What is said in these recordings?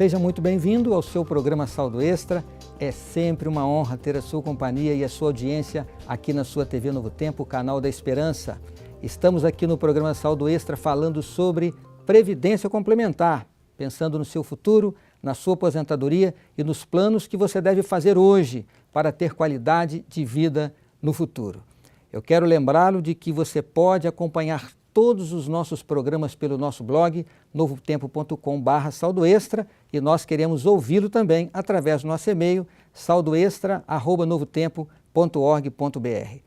Seja muito bem-vindo ao seu programa Saldo Extra. É sempre uma honra ter a sua companhia e a sua audiência aqui na sua TV Novo Tempo, o canal da Esperança. Estamos aqui no programa Saldo Extra falando sobre previdência complementar, pensando no seu futuro, na sua aposentadoria e nos planos que você deve fazer hoje para ter qualidade de vida no futuro. Eu quero lembrá-lo de que você pode acompanhar todos os nossos programas pelo nosso blog, novotempo.com/saldoextra, e nós queremos ouvi-lo também através do nosso e-mail, saldoextra@novotempo.org.br.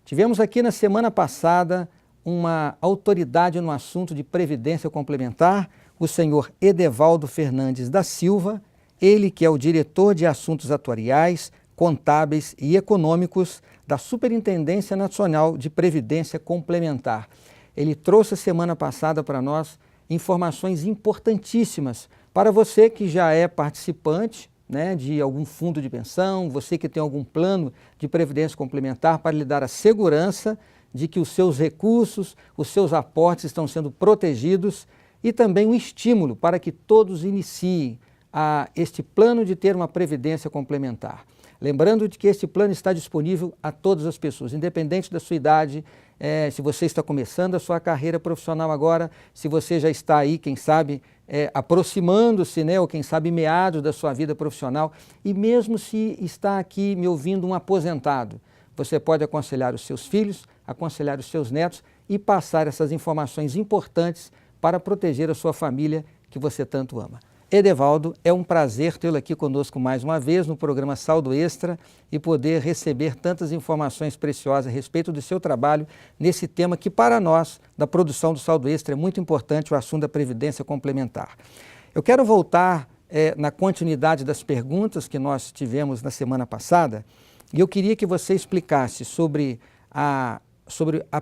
Tivemos aqui na semana passada uma autoridade no assunto de previdência complementar, o senhor Edevaldo Fernandes da Silva, ele que é o diretor de assuntos atuariais, contábeis e econômicos da Superintendência Nacional de Previdência Complementar. Ele trouxe a semana passada para nós informações importantíssimas para você que já é participante, de algum fundo de pensão, você que tem algum plano de previdência complementar, para lhe dar a segurança de que os seus recursos, os seus aportes estão sendo protegidos, e também um estímulo para que todos iniciem este plano de ter uma previdência complementar. Lembrando de que este plano está disponível a todas as pessoas, independente da sua idade, se você está começando a sua carreira profissional agora, se você já está aí, quem sabe, aproximando-se, ou quem sabe meados da sua vida profissional, e mesmo se está aqui me ouvindo um aposentado, você pode aconselhar os seus filhos, aconselhar os seus netos e passar essas informações importantes para proteger a sua família que você tanto ama. Edevaldo, é um prazer tê-lo aqui conosco mais uma vez no programa Saldo Extra e poder receber tantas informações preciosas a respeito do seu trabalho nesse tema que para nós, da produção do Saldo Extra, é muito importante, o assunto da previdência complementar. Eu quero voltar na continuidade das perguntas que nós tivemos na semana passada e eu queria que você explicasse sobre a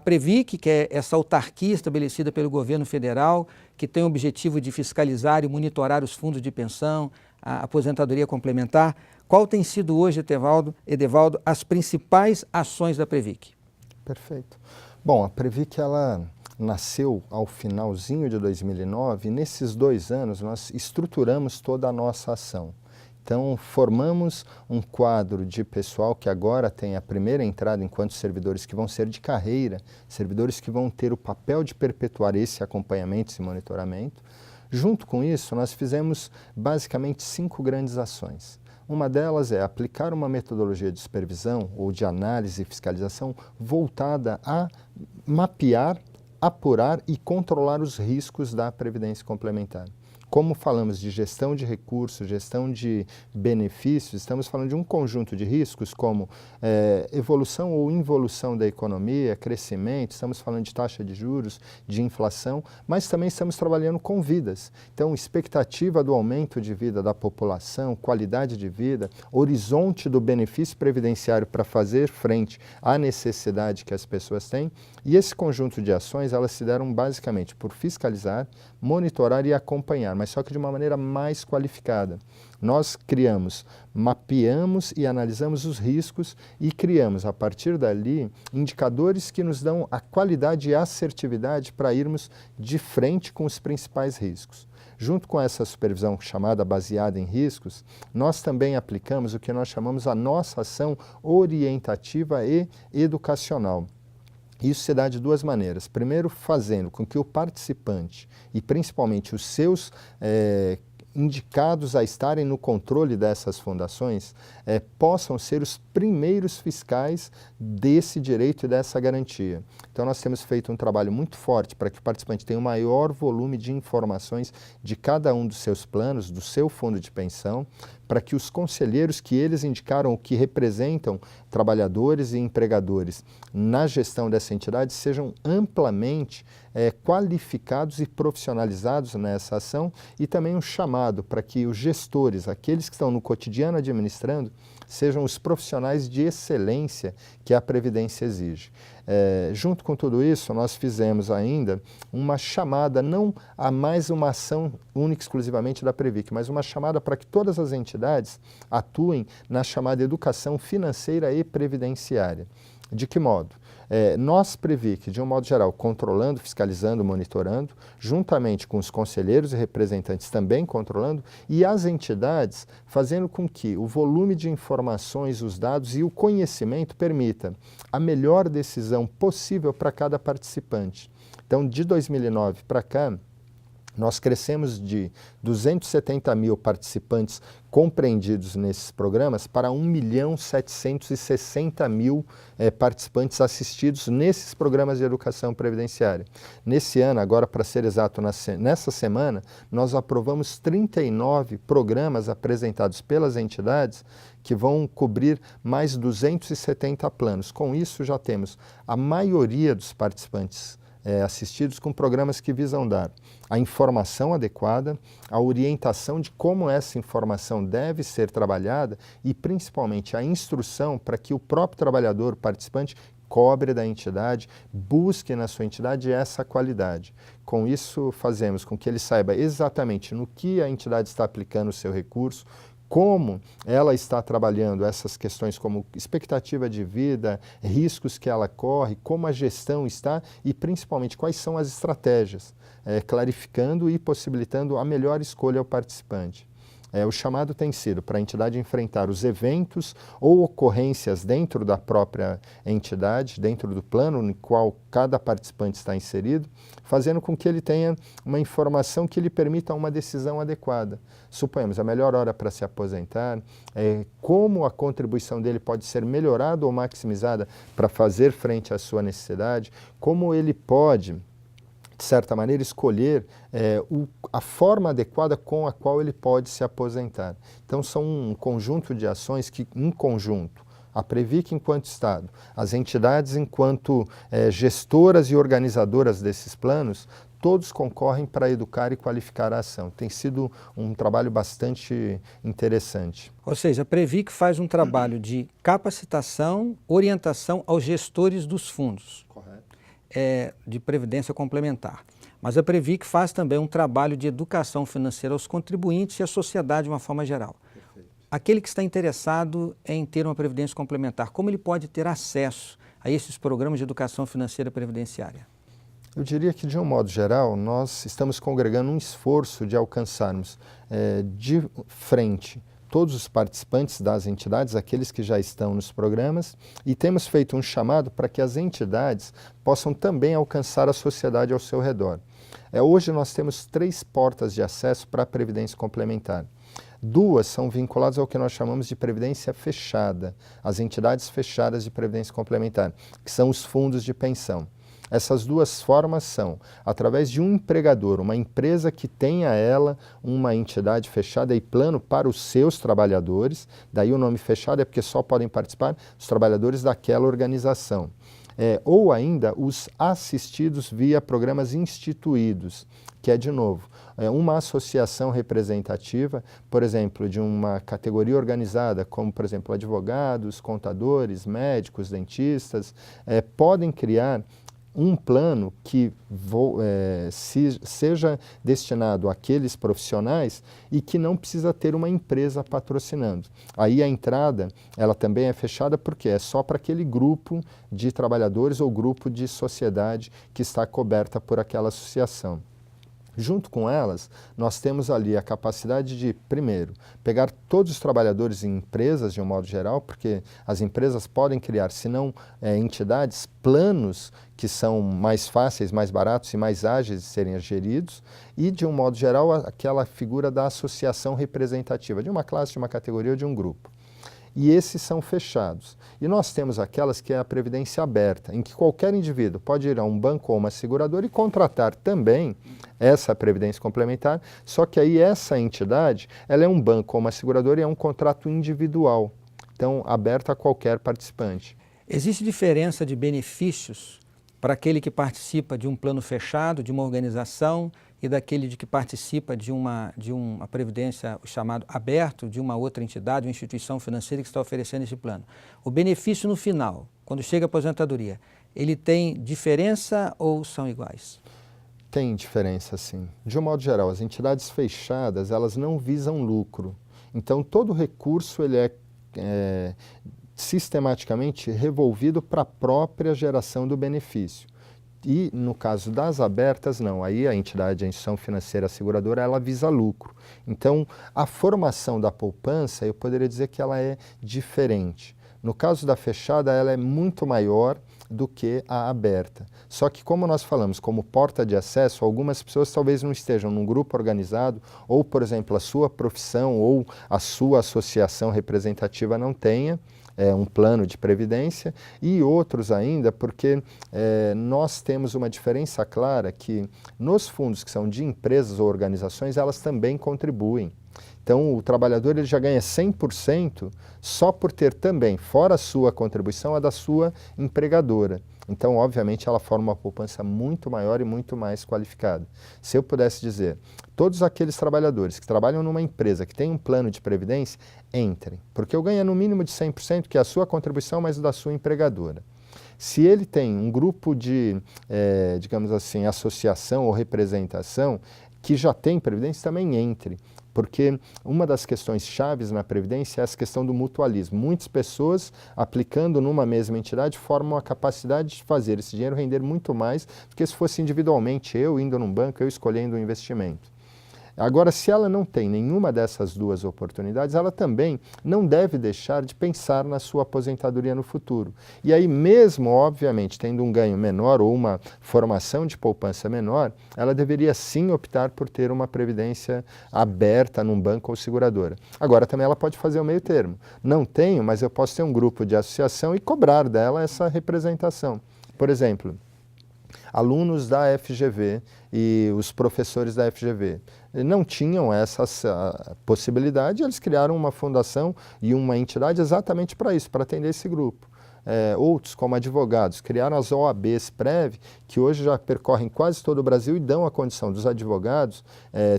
Previc, que é essa autarquia estabelecida pelo governo federal, que tem o objetivo de fiscalizar e monitorar os fundos de pensão, a aposentadoria complementar. Qual tem sido hoje, Edevaldo, as principais ações da Previc? Perfeito. Bom, a Previc ela nasceu ao finalzinho de 2009 e nesses 2 anos nós estruturamos toda a nossa ação. Então, formamos um quadro de pessoal que agora tem a primeira entrada enquanto servidores que vão ser de carreira, servidores que vão ter o papel de perpetuar esse acompanhamento, esse monitoramento. Junto com isso, nós fizemos basicamente 5 grandes ações. Uma delas é aplicar uma metodologia de supervisão ou de análise e fiscalização voltada a mapear, apurar e controlar os riscos da previdência complementar. Como falamos de gestão de recursos, gestão de benefícios, estamos falando de um conjunto de riscos como evolução ou involução da economia, crescimento, estamos falando de taxa de juros, de inflação, mas também estamos trabalhando com vidas. Então, expectativa do aumento de vida da população, qualidade de vida, horizonte do benefício previdenciário para fazer frente à necessidade que as pessoas têm. E esse conjunto de ações, elas se deram basicamente por fiscalizar, monitorar e acompanhar, mas só que de uma maneira mais qualificada. Nós mapeamos e analisamos os riscos e criamos, a partir dali, indicadores que nos dão a qualidade e a assertividade para irmos de frente com os principais riscos. Junto com essa supervisão chamada baseada em riscos, nós também aplicamos o que nós chamamos a nossa ação orientativa e educacional. Isso se dá de 2 maneiras. Primeiro, fazendo com que o participante e principalmente os seus indicados a estarem no controle dessas fundações possam ser os primeiros fiscais desse direito e dessa garantia. Então, nós temos feito um trabalho muito forte para que o participante tenha um maior volume de informações de cada um dos seus planos, do seu fundo de pensão, para que os conselheiros que eles indicaram, que representam trabalhadores e empregadores na gestão dessa entidade, sejam amplamente qualificados e profissionalizados nessa ação e também um chamado para que os gestores, aqueles que estão no cotidiano administrando, sejam os profissionais de excelência que a Previdência exige. Junto com tudo isso, nós fizemos ainda uma chamada, não a mais uma ação única e exclusivamente da Previc, mas uma chamada para que todas as entidades atuem na chamada educação financeira e previdenciária. De que modo? Nós, Previc, de um modo geral, controlando, fiscalizando, monitorando, juntamente com os conselheiros e representantes também controlando, e as entidades fazendo com que o volume de informações, os dados e o conhecimento permita a melhor decisão possível para cada participante. Então, de 2009 para cá, nós crescemos de 270 mil participantes compreendidos nesses programas para 1.760.000 participantes assistidos nesses programas de educação previdenciária. Nesse ano, agora para ser exato, nessa semana, nós aprovamos 39 programas apresentados pelas entidades que vão cobrir mais 270 planos. Com isso, já temos a maioria dos participantes assistidos com programas que visam dar a informação adequada, a orientação de como essa informação deve ser trabalhada e, principalmente, a instrução para que o próprio trabalhador, participante, cobre da entidade, busque na sua entidade essa qualidade. Com isso, fazemos com que ele saiba exatamente no que a entidade está aplicando o seu recurso, como ela está trabalhando essas questões como expectativa de vida, riscos que ela corre, como a gestão está e principalmente quais são as estratégias, clarificando e possibilitando a melhor escolha ao participante. O chamado tem sido para a entidade enfrentar os eventos ou ocorrências dentro da própria entidade, dentro do plano no qual cada participante está inserido, fazendo com que ele tenha uma informação que lhe permita uma decisão adequada. Suponhamos a melhor hora para se aposentar, como a contribuição dele pode ser melhorada ou maximizada para fazer frente à sua necessidade, como ele pode, de certa maneira, escolher a forma adequada com a qual ele pode se aposentar. Então, são um conjunto de ações que, em conjunto, a Previc enquanto Estado, as entidades enquanto gestoras e organizadoras desses planos, todos concorrem para educar e qualificar a ação. Tem sido um trabalho bastante interessante. Ou seja, a Previc faz um trabalho de capacitação, orientação aos gestores dos fundos. Correto. De previdência complementar. Mas a Previc faz também um trabalho de educação financeira aos contribuintes e à sociedade de uma forma geral. Perfeito. Aquele que está interessado em ter uma previdência complementar, como ele pode ter acesso a esses programas de educação financeira previdenciária? Eu diria que, de um modo geral, nós estamos congregando um esforço de alcançarmos de frente todos os participantes das entidades, aqueles que já estão nos programas, e temos feito um chamado para que as entidades possam também alcançar a sociedade ao seu redor. Hoje nós temos 3 portas de acesso para a Previdência Complementar. 2 são vinculadas ao que nós chamamos de Previdência Fechada, as entidades fechadas de Previdência Complementar, que são os fundos de pensão. Essas 2 formas são, através de um empregador, uma empresa que tenha ela uma entidade fechada e plano para os seus trabalhadores, daí o nome fechado é porque só podem participar os trabalhadores daquela organização. Ou ainda os assistidos via programas instituídos, que é, de novo, uma associação representativa, por exemplo, de uma categoria organizada, como, por exemplo, advogados, contadores, médicos, dentistas, podem criar um plano que seja destinado àqueles profissionais e que não precisa ter uma empresa patrocinando. Aí a entrada, ela também é fechada porque é só para aquele grupo de trabalhadores ou grupo de sociedade que está coberta por aquela associação. Junto com elas, nós temos ali a capacidade de, primeiro, pegar todos os trabalhadores em empresas, de um modo geral, porque as empresas podem criar, se não entidades, planos que são mais fáceis, mais baratos e mais ágeis de serem geridos, e, de um modo geral, aquela figura da associação representativa, de uma classe, de uma categoria ou de um grupo. E esses são fechados. E nós temos aquelas que é a previdência aberta, em que qualquer indivíduo pode ir a um banco ou uma seguradora e contratar também essa previdência complementar, só que aí essa entidade, ela é um banco ou uma seguradora e é um contrato individual, então aberto a qualquer participante. Existe diferença de benefícios para aquele que participa de um plano fechado, de uma organização, e daquele de que participa de uma previdência chamado aberto, de uma outra entidade, uma instituição financeira que está oferecendo esse plano? O benefício no final, quando chega a aposentadoria, ele tem diferença ou são iguais? Tem diferença, sim. De um modo geral, as entidades fechadas, elas não visam lucro. Então, todo recurso ele sistematicamente revolvido para a própria geração do benefício. E no caso das abertas, não. Aí a entidade, a instituição financeira seguradora, ela visa lucro. Então, a formação da poupança, eu poderia dizer que ela é diferente. No caso da fechada, ela é muito maior do que a aberta. Só que, como nós falamos, como porta de acesso, algumas pessoas talvez não estejam num grupo organizado, ou, por exemplo, a sua profissão ou a sua associação representativa não tenha um plano de previdência, e outros ainda porque nós temos uma diferença clara que nos fundos que são de empresas ou organizações, elas também contribuem. Então, o trabalhador ele já ganha 100% só por ter também, fora a sua contribuição, a da sua empregadora. Então, obviamente, ela forma uma poupança muito maior e muito mais qualificada. Se eu pudesse dizer, todos aqueles trabalhadores que trabalham numa empresa que tem um plano de previdência, entrem, porque eu ganho no mínimo de 100%, que é a sua contribuição, mas da sua empregadora. Se ele tem um grupo de, digamos assim, associação ou representação que já tem previdência, também entre. Porque uma das questões chaves na Previdência é essa questão do mutualismo. Muitas pessoas, aplicando numa mesma entidade, formam a capacidade de fazer esse dinheiro render muito mais do que se fosse individualmente, eu indo num banco, eu escolhendo um investimento. Agora, se ela não tem nenhuma dessas duas oportunidades, ela também não deve deixar de pensar na sua aposentadoria no futuro. E aí, mesmo, obviamente, tendo um ganho menor ou uma formação de poupança menor, ela deveria sim optar por ter uma previdência aberta num banco ou seguradora. Agora, também ela pode fazer o meio termo. Não tenho, mas eu posso ter um grupo de associação e cobrar dela essa representação. Por exemplo, alunos da FGV e os professores da FGV não tinham essa possibilidade, eles criaram uma fundação e uma entidade exatamente para isso, para atender esse grupo. Outros, como advogados, criaram as OABs Prev, que hoje já percorrem quase todo o Brasil e dão a condição dos advogados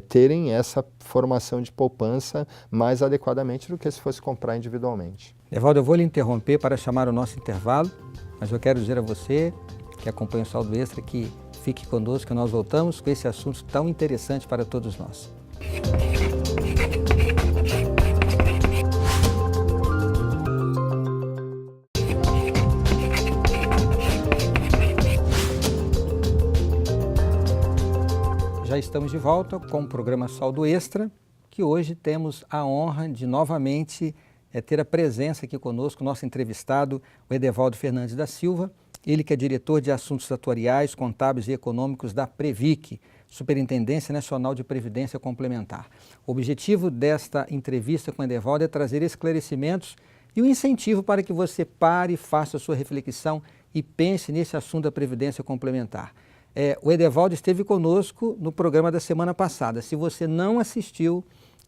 terem essa formação de poupança mais adequadamente do que se fosse comprar individualmente. Edevaldo, eu vou lhe interromper para chamar o nosso intervalo, mas eu quero dizer a você que acompanha o Saldo Extra que fique conosco, que nós voltamos com esse assunto tão interessante para todos nós. Já estamos de volta com o programa Saldo Extra, que hoje temos a honra de novamente ter a presença aqui conosco, nosso entrevistado, o Edevaldo Fernandes da Silva, ele que é diretor de Assuntos Atuariais, Contábeis e Econômicos da Previc, Superintendência Nacional de Previdência Complementar. O objetivo desta entrevista com o Edevaldo é trazer esclarecimentos e um incentivo para que você pare, faça a sua reflexão e pense nesse assunto da Previdência Complementar. O Edevaldo esteve conosco no programa da semana passada. Se você não assistiu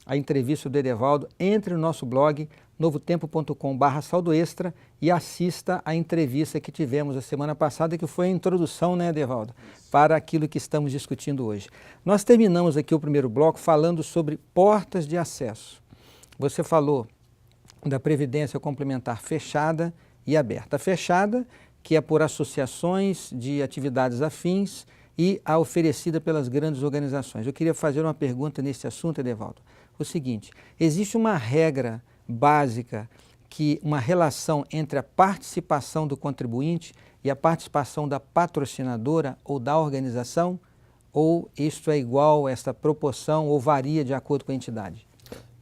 a entrevista do Edevaldo, entre no nosso blog novotempo.com/saldoextra e assista a entrevista que tivemos a semana passada, que foi a introdução, né, Edevaldo, para aquilo que estamos discutindo hoje. Nós terminamos aqui o primeiro bloco falando sobre portas de acesso. Você falou da Previdência Complementar fechada e aberta. A fechada, que é por associações de atividades afins, e a oferecida pelas grandes organizações. Eu queria fazer uma pergunta nesse assunto, Edevaldo. O seguinte, existe uma regra básica, uma relação entre a participação do contribuinte e a participação da patrocinadora ou da organização? Ou isto é igual, essa proporção, ou varia de acordo com a entidade?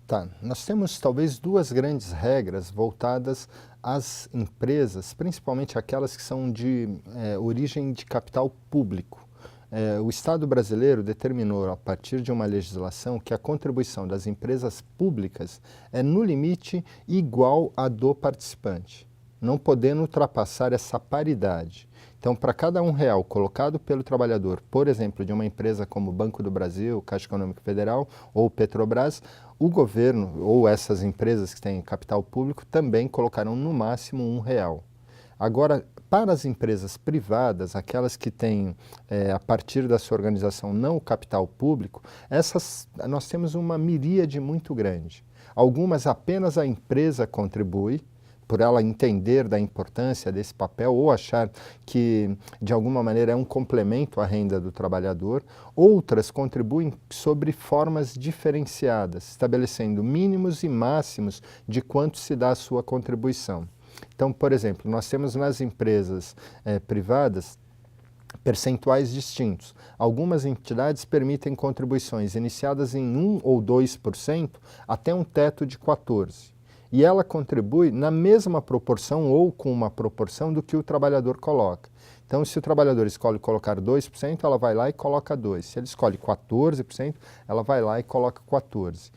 Tá, nós temos talvez duas grandes regras voltadas às empresas, principalmente aquelas que são de origem de capital público. O Estado brasileiro determinou, a partir de uma legislação, que a contribuição das empresas públicas é, no limite, igual à do participante, não podendo ultrapassar essa paridade. Então, para cada R$1 colocado pelo trabalhador, por exemplo, de uma empresa como Banco do Brasil, Caixa Econômica Federal ou Petrobras, o governo ou essas empresas que têm capital público também colocarão no máximo R$1. Agora, para as empresas privadas, aquelas que têm, a partir da sua organização, não o capital público, nós temos uma miríade muito grande. Algumas apenas a empresa contribui, por ela entender da importância desse papel ou achar que, de alguma maneira, é um complemento à renda do trabalhador. Outras contribuem sobre formas diferenciadas, estabelecendo mínimos e máximos de quanto se dá a sua contribuição. Então, por exemplo, nós temos nas empresas privadas percentuais distintos. Algumas entidades permitem contribuições iniciadas em 1 ou 2% até um teto de 14%. E ela contribui na mesma proporção ou com uma proporção do que o trabalhador coloca. Então, se o trabalhador escolhe colocar 2%, ela vai lá e coloca 2%. Se ele escolhe 14%, ela vai lá e coloca 14%.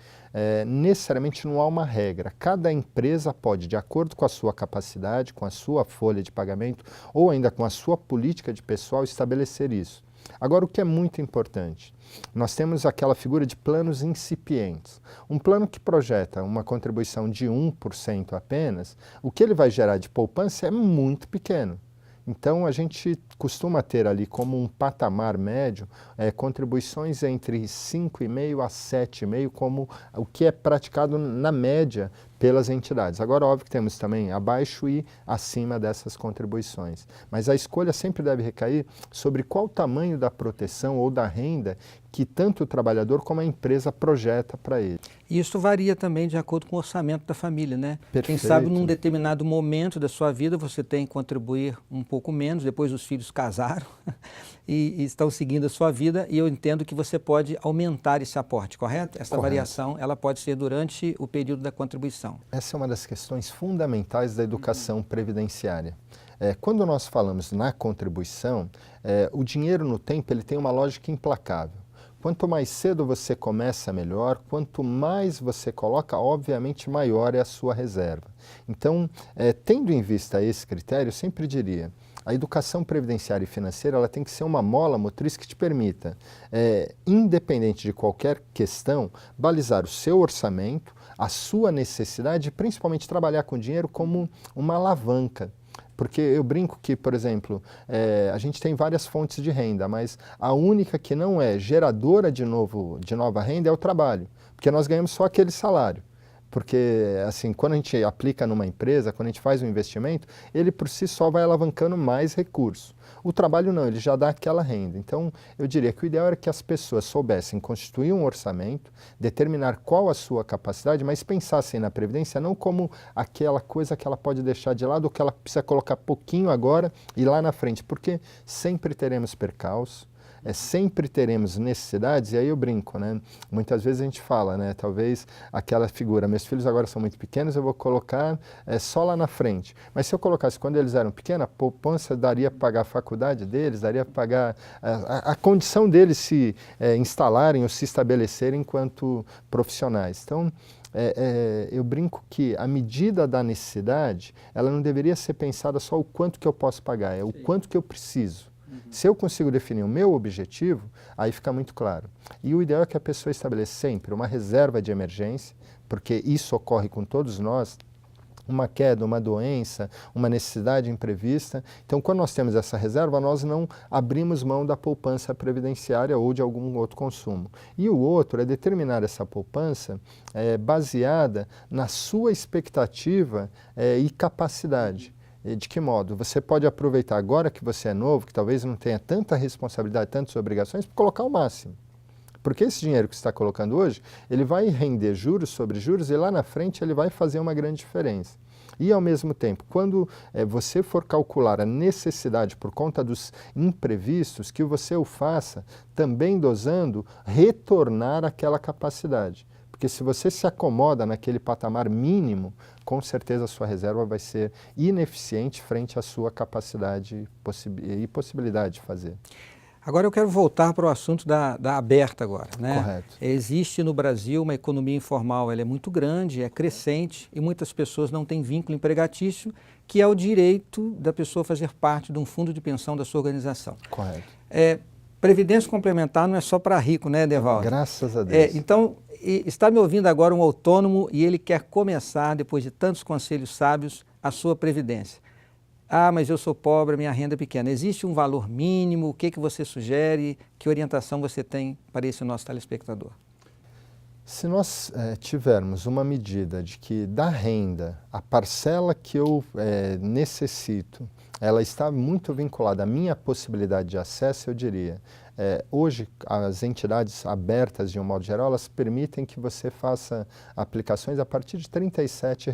Necessariamente não há uma regra. Cada empresa pode, de acordo com a sua capacidade, com a sua folha de pagamento ou ainda com a sua política de pessoal, estabelecer isso. Agora, o que é muito importante, nós temos aquela figura de planos incipientes. Um plano que projeta uma contribuição de 1% apenas, o que ele vai gerar de poupança é muito pequeno. Então, a gente costuma ter ali como um patamar médio contribuições entre 5,5% a 7,5%, como o que é praticado na média pelas entidades. Agora, óbvio que temos também abaixo e acima dessas contribuições. Mas a escolha sempre deve recair sobre qual o tamanho da proteção ou da renda que tanto o trabalhador como a empresa projeta para ele. E isso varia também de acordo com o orçamento da família, né? Perfeito. Quem sabe num determinado momento da sua vida você tem que contribuir um pouco menos, depois os filhos casaram e estão seguindo a sua vida, e eu entendo que você pode aumentar esse aporte, correto? Essa variação ela pode ser durante o período da contribuição. Essa é uma das questões fundamentais da educação previdenciária. Quando nós falamos na contribuição, o dinheiro no tempo ele tem uma lógica implacável. Quanto mais cedo você começa, melhor. Quanto mais você coloca, obviamente, maior é a sua reserva. Então, tendo em vista esse critério, eu sempre diria, a educação previdenciária e financeira ela tem que ser uma mola motriz que te permita, independente de qualquer questão, balizar o seu orçamento, a sua necessidade e principalmente trabalhar com dinheiro como uma alavanca. Porque eu brinco que, por exemplo, a gente tem várias fontes de renda, mas a única que não é geradora de nova renda é o trabalho, porque nós ganhamos só aquele salário. Porque, assim, quando a gente aplica numa empresa, quando a gente faz um investimento, ele por si só vai alavancando mais recursos. O trabalho não, ele já dá aquela renda. Então, eu diria que o ideal era que as pessoas soubessem constituir um orçamento, determinar qual a sua capacidade, mas pensassem na Previdência não como aquela coisa que ela pode deixar de lado ou que ela precisa colocar pouquinho agora e lá na frente, porque sempre teremos percalços. Sempre teremos necessidades, e aí eu brinco, né? Muitas vezes a gente fala, né? Talvez aquela figura, meus filhos agora são muito pequenos, eu vou colocar só lá na frente. Mas se eu colocasse quando eles eram pequenos, a poupança daria para pagar a faculdade deles, daria para pagar a condição deles se instalarem ou se estabelecerem enquanto profissionais. Então, eu brinco que a medida da necessidade, ela não deveria ser pensada só o quanto que eu posso pagar, é o quanto que eu preciso. Se eu consigo definir o meu objetivo, aí fica muito claro. E o ideal é que a pessoa estabeleça sempre uma reserva de emergência, porque isso ocorre com todos nós, uma queda, uma doença, uma necessidade imprevista. Então, quando nós temos essa reserva, nós não abrimos mão da poupança previdenciária ou de algum outro consumo. E o outro é determinar essa poupança baseada na sua expectativa e capacidade. De que modo? Você pode aproveitar agora que você é novo, que talvez não tenha tanta responsabilidade, tantas obrigações, para colocar o máximo. Porque esse dinheiro que você está colocando hoje, ele vai render juros sobre juros e lá na frente ele vai fazer uma grande diferença. E ao mesmo tempo, quando você for calcular a necessidade por conta dos imprevistos, que você o faça também dosando retornar àquela capacidade. Porque se você se acomoda naquele patamar mínimo, com certeza a sua reserva vai ser ineficiente frente à sua capacidade e possibilidade de fazer. Agora eu quero voltar para o assunto da Aberta agora, né? Correto. Existe no Brasil uma economia informal, ela é muito grande, é crescente e muitas pessoas não têm vínculo empregatício, que é o direito da pessoa fazer parte de um fundo de pensão da sua organização. Correto. Previdência complementar não é só para rico, né, Edevaldo? Graças a Deus. Então, está me ouvindo agora um autônomo e ele quer começar, depois de tantos conselhos sábios, a sua previdência. Ah, mas eu sou pobre, a minha renda é pequena. Existe um valor mínimo? O que você sugere? Que orientação você tem para esse nosso telespectador? Se nós tivermos uma medida de que da renda, a parcela que eu necessito, ela está muito vinculada à minha possibilidade de acesso, eu diria. Hoje, as entidades abertas, de um modo geral, elas permitem que você faça aplicações a partir de R$ 37.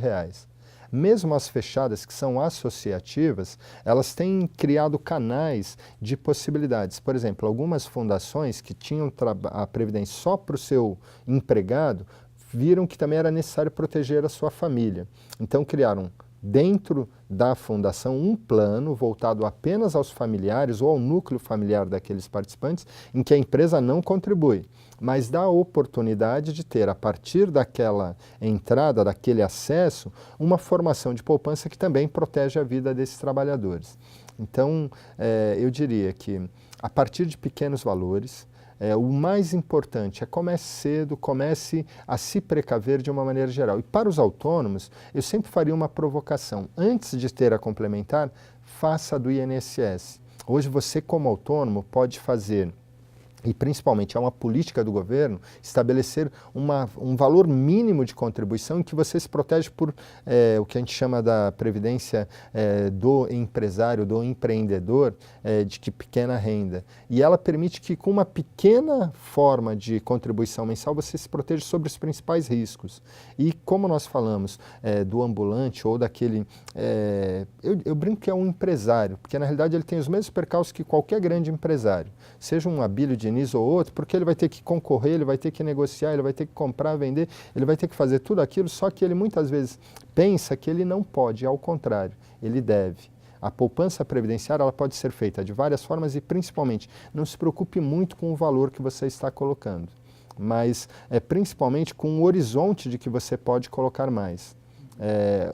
mesmo as fechadas, que são associativas, elas têm criado canais de possibilidades. Por exemplo, algumas fundações que tinham a previdência só para o seu empregado, viram que também era necessário proteger a sua família. Então criaram dentro da fundação um plano voltado apenas aos familiares ou ao núcleo familiar daqueles participantes, em que a empresa não contribui, mas dá a oportunidade de ter, a partir daquela entrada, daquele acesso, uma formação de poupança que também protege a vida desses trabalhadores. Então, eu diria que, a partir de pequenos valores, o mais importante é comece cedo, comece a se precaver de uma maneira geral. E para os autônomos, eu sempre faria uma provocação. Antes de ter a complementar, faça do INSS. Hoje você, como autônomo, pode fazer, e principalmente é uma política do governo, estabelecer um valor mínimo de contribuição em que você se protege por o que a gente chama da previdência do empresário, do empreendedor, de que pequena renda. E ela permite que com uma pequena forma de contribuição mensal você se proteja sobre os principais riscos. E como nós falamos do ambulante ou daquele... eu brinco que é um empresário, porque na realidade ele tem os mesmos percalços que qualquer grande empresário. Seja um Abílio Diniz ou outro, porque ele vai ter que concorrer, ele vai ter que negociar, ele vai ter que comprar, vender, ele vai ter que fazer tudo aquilo, só que ele muitas vezes pensa que ele não pode, ao contrário, ele deve. A poupança previdenciária ela pode ser feita de várias formas e, principalmente, não se preocupe muito com o valor que você está colocando, mas principalmente com o horizonte de que você pode colocar mais.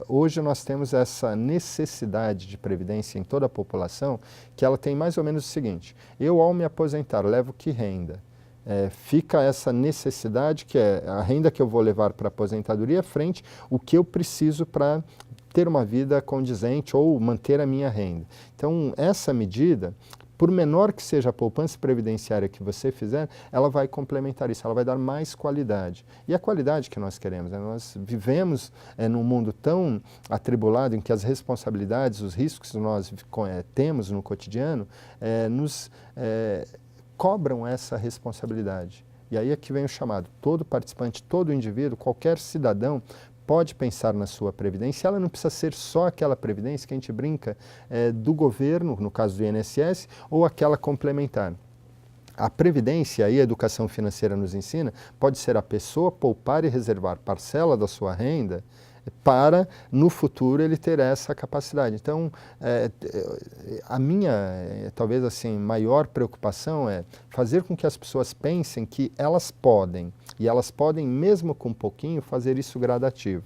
Hoje nós temos essa necessidade de previdência em toda a população, que ela tem mais ou menos o seguinte: eu ao me aposentar levo que renda? Fica essa necessidade, que é a renda que eu vou levar para a aposentadoria, frente o que eu preciso para ter uma vida condizente ou manter a minha renda. Então essa medida, por menor que seja a poupança previdenciária que você fizer, ela vai complementar isso, ela vai dar mais qualidade. E a qualidade que nós queremos, né? Nós vivemos num mundo tão atribulado em que as responsabilidades, os riscos que nós temos no cotidiano, nos cobram essa responsabilidade. E aí é que vem o chamado. Todo participante, todo indivíduo, qualquer cidadão, pode pensar na sua previdência. Ela não precisa ser só aquela previdência que a gente brinca do governo, no caso do INSS, ou aquela complementar. A previdência, e a educação financeira nos ensina, pode ser a pessoa poupar e reservar parcela da sua renda para, no futuro, ele ter essa capacidade. Então, a minha, talvez assim, maior preocupação é fazer com que as pessoas pensem que elas podem, e elas podem, mesmo com um pouquinho, fazer isso gradativo.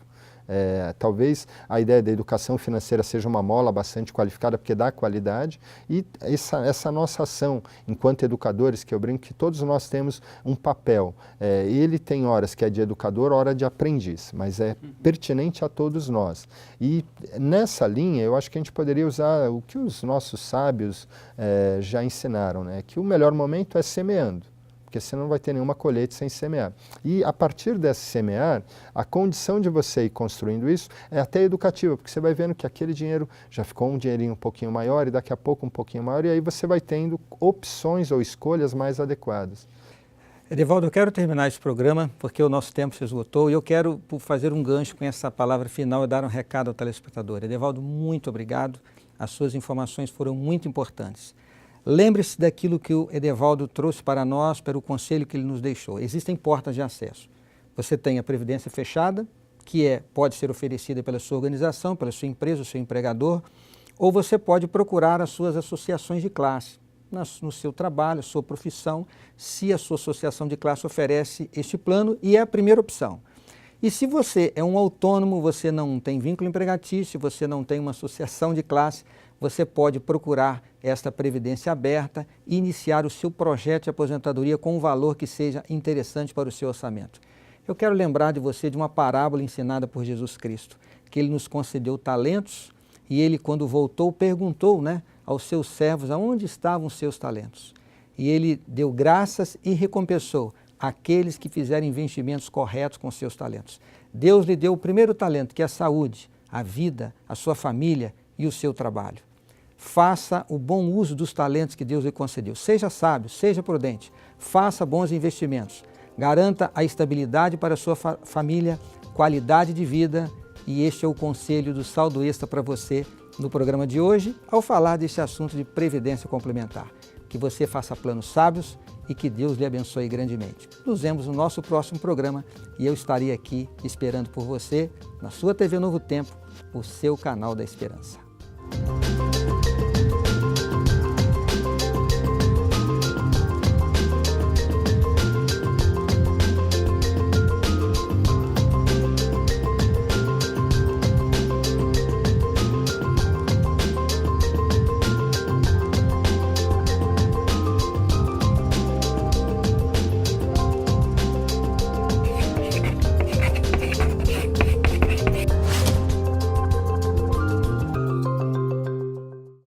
Talvez a ideia da educação financeira seja uma mola bastante qualificada, porque dá qualidade, e essa nossa ação enquanto educadores, que eu brinco que todos nós temos um papel, ele tem horas que é de educador, hora de aprendiz, mas é pertinente a todos nós. E nessa linha eu acho que a gente poderia usar o que os nossos sábios já ensinaram, né? Que o melhor momento é semeando, porque você não vai ter nenhuma colheita sem semear. E a partir desse semear, a condição de você ir construindo isso é até educativa, porque você vai vendo que aquele dinheiro já ficou um dinheirinho um pouquinho maior e daqui a pouco um pouquinho maior, e aí você vai tendo opções ou escolhas mais adequadas. Edevaldo, eu quero terminar esse programa porque o nosso tempo se esgotou e eu quero fazer um gancho com essa palavra final e dar um recado ao telespectador. Edevaldo, muito obrigado. As suas informações foram muito importantes. Lembre-se daquilo que o Edevaldo trouxe para nós, pelo conselho que ele nos deixou. Existem portas de acesso. Você tem a previdência fechada, que pode ser oferecida pela sua organização, pela sua empresa, o seu empregador, ou você pode procurar as suas associações de classe, no seu trabalho, sua profissão, se a sua associação de classe oferece este plano, e é a primeira opção. E se você é um autônomo, você não tem vínculo empregatício, você não tem uma associação de classe, você pode procurar esta previdência aberta e iniciar o seu projeto de aposentadoria com um valor que seja interessante para o seu orçamento. Eu quero lembrar de você de uma parábola ensinada por Jesus Cristo, que ele nos concedeu talentos e ele, quando voltou, perguntou, aos seus servos aonde estavam os seus talentos. E ele deu graças e recompensou aqueles que fizerem investimentos corretos com seus talentos. Deus lhe deu o primeiro talento, que é a saúde, a vida, a sua família e o seu trabalho. Faça o bom uso dos talentos que Deus lhe concedeu. Seja sábio, seja prudente, faça bons investimentos. Garanta a estabilidade para a sua família, qualidade de vida E este é o conselho do Saldo Extra para você no programa de hoje, ao falar desse assunto de previdência complementar. Que você faça planos sábios e que Deus lhe abençoe grandemente. Nos vemos no nosso próximo programa e eu estarei aqui esperando por você na sua TV Novo Tempo, o seu canal da esperança.